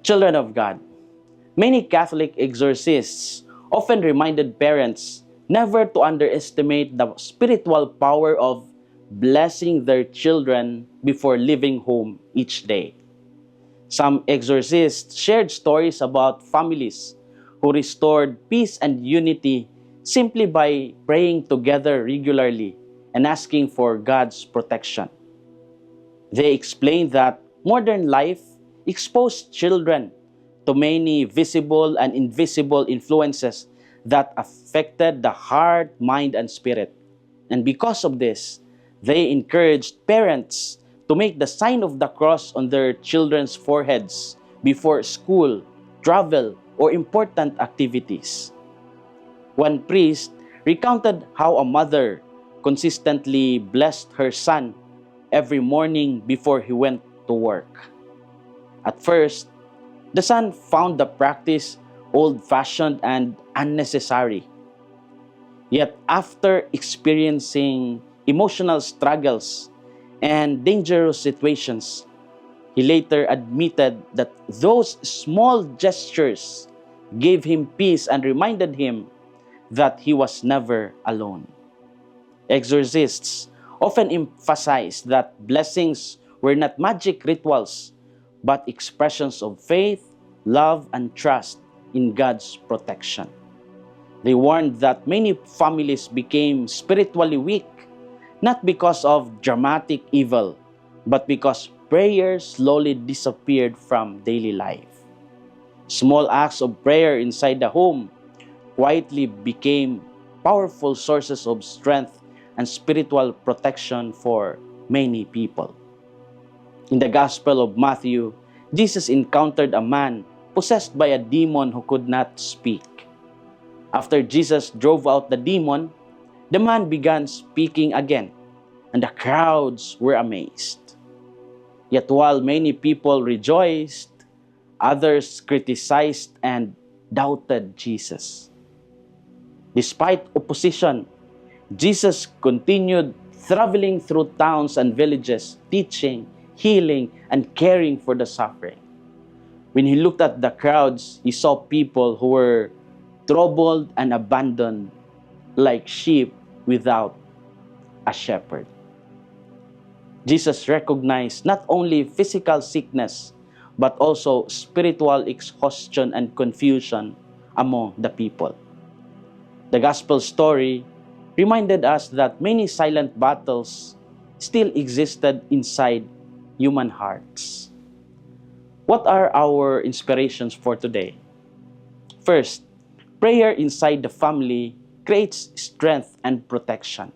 Children of God, many Catholic exorcists often reminded parents never to underestimate the spiritual power of blessing their children before leaving home each day. Some exorcists shared stories about families who restored peace and unity simply by praying together regularly and asking for God's protection. They explained that modern life exposed children to many visible and invisible influences that affected the heart, mind, and spirit. And because of this, they encouraged parents to make the sign of the cross on their children's foreheads before school, travel, or important activities. One priest recounted how a mother consistently blessed her son every morning before he went to work. At first, the son found the practice old-fashioned and unnecessary. Yet after experiencing emotional struggles and dangerous situations, he later admitted that those small gestures gave him peace and reminded him that he was never alone. Exorcists often emphasize that blessings were not magic rituals, but expressions of faith, love, and trust in God's protection. They warned that many families became spiritually weak, not because of dramatic evil, but because prayer slowly disappeared from daily life. Small acts of prayer inside the home quietly became powerful sources of strength and spiritual protection for many people. In the Gospel of Matthew, Jesus encountered a man possessed by a demon who could not speak. After Jesus drove out the demon, the man began speaking again, and the crowds were amazed. Yet while many people rejoiced, others criticized and doubted Jesus. Despite opposition, Jesus continued traveling through towns and villages, teaching, healing, and caring for the suffering. When he looked at the crowds, he saw people who were troubled and abandoned like sheep without a shepherd. Jesus recognized not only physical sickness, but also spiritual exhaustion and confusion among the people. The gospel story reminded us that many silent battles still existed inside human hearts. What are our inspirations for today? First, prayer inside the family creates strength and protection.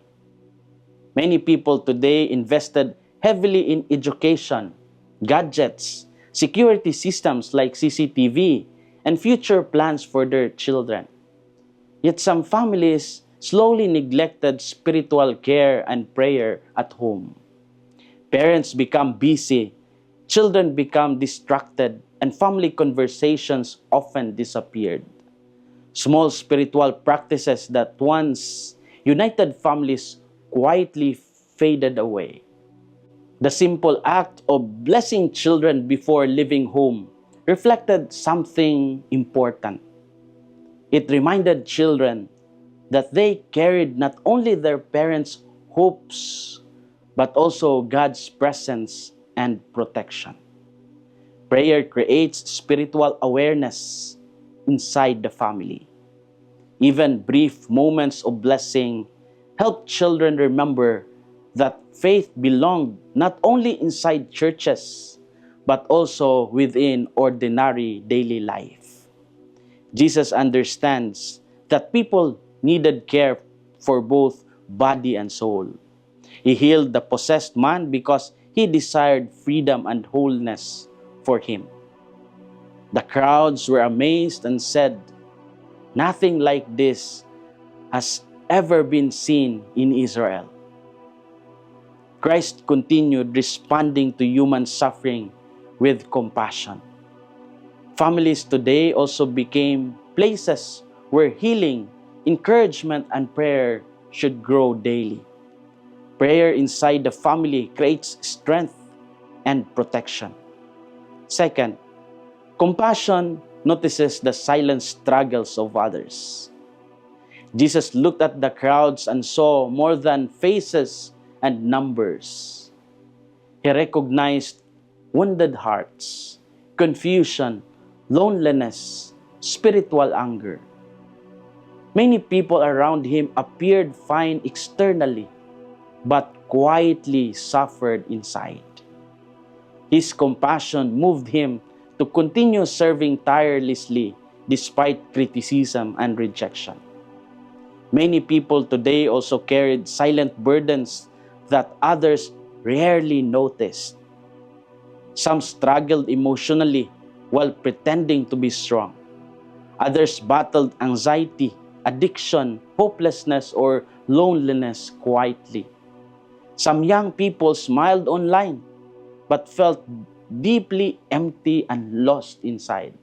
Many people today invested heavily in education, gadgets, security systems like CCTV, and future plans for their children. Yet some families slowly neglected spiritual care and prayer at home. Parents become busy, children become distracted, and family conversations often disappeared. Small spiritual practices that once united families quietly faded away. The simple act of blessing children before leaving home reflected something important. It reminded children that they carried not only their parents' hopes, but also God's presence and protection. Prayer creates spiritual awareness inside the family. Even brief moments of blessing help children remember that faith belonged not only inside churches, but also within ordinary daily life. Jesus understands that people needed care for both body and soul. He healed the possessed man because he desired freedom and wholeness for him. The crowds were amazed and said, "Nothing like this has ever been seen in Israel." Christ continued responding to human suffering with compassion. Families today also became places where healing, encouragement, and prayer should grow daily. Prayer inside the family creates strength and protection. Second, Compassion notices the silent struggles of others. Jesus looked at the crowds and saw more than faces and numbers. He recognized wounded hearts, confusion, loneliness, spiritual anger. Many people around him appeared fine externally, but quietly suffered inside. His compassion moved him to continue serving tirelessly despite criticism and rejection. Many people today also carried silent burdens that others rarely noticed. Some struggled emotionally while pretending to be strong. Others battled anxiety, addiction, hopelessness, or loneliness quietly. Some young people smiled online but felt deeply empty and lost inside.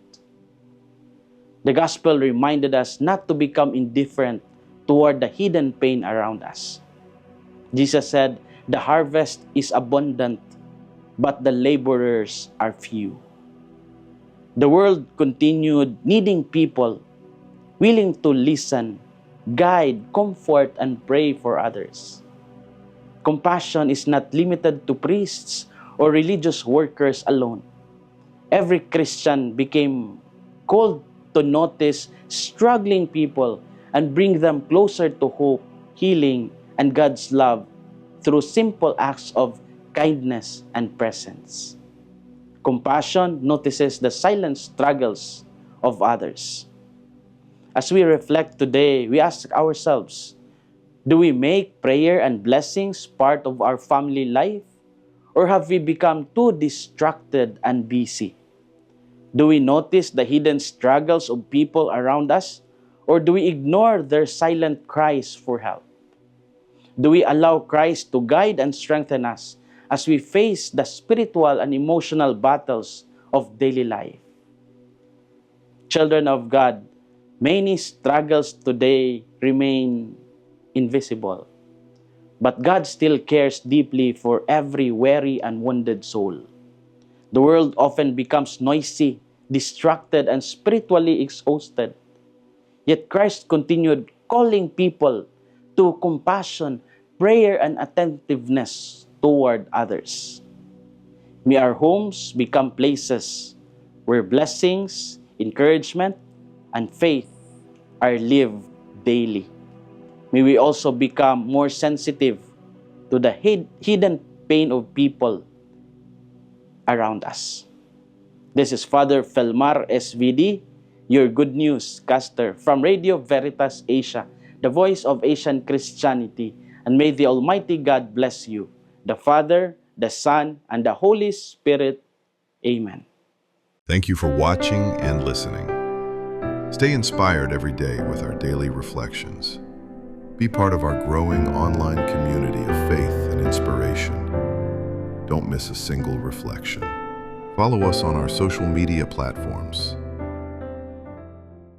The gospel reminded us not to become indifferent toward the hidden pain around us. Jesus said, "The harvest is abundant, but the laborers are few." The world continued needing people willing to listen, guide, comfort, and pray for others. Compassion is not limited to priests or religious workers alone. Every Christian became called to notice struggling people and bring them closer to hope, healing, and God's love through simple acts of kindness and presence. Compassion notices the silent struggles of others. As we reflect today, we ask ourselves, do we make prayer and blessings part of our family life? Or have we become too distracted and busy? Do we notice the hidden struggles of people around us? Or do we ignore their silent cries for help? Do we allow Christ to guide and strengthen us as we face the spiritual and emotional battles of daily life? Children of God, many struggles today remain invisible, but God still cares deeply for every weary and wounded soul. The world often becomes noisy, distracted, and spiritually exhausted. Yet Christ continued calling people to compassion, prayer, and attentiveness toward others. May our homes become places where blessings, encouragement, and faith are lived daily. May we also become more sensitive to the hidden pain of people around us. This is Father Felmar SVD, your Good News caster from Radio Veritas Asia, the voice of Asian Christianity. And may the Almighty God bless you, the Father, the Son, and the Holy Spirit. Amen. Thank you for watching and listening. Stay inspired every day with our daily reflections. Be part of our growing online community of faith and inspiration. Don't miss a single reflection. Follow us on our social media platforms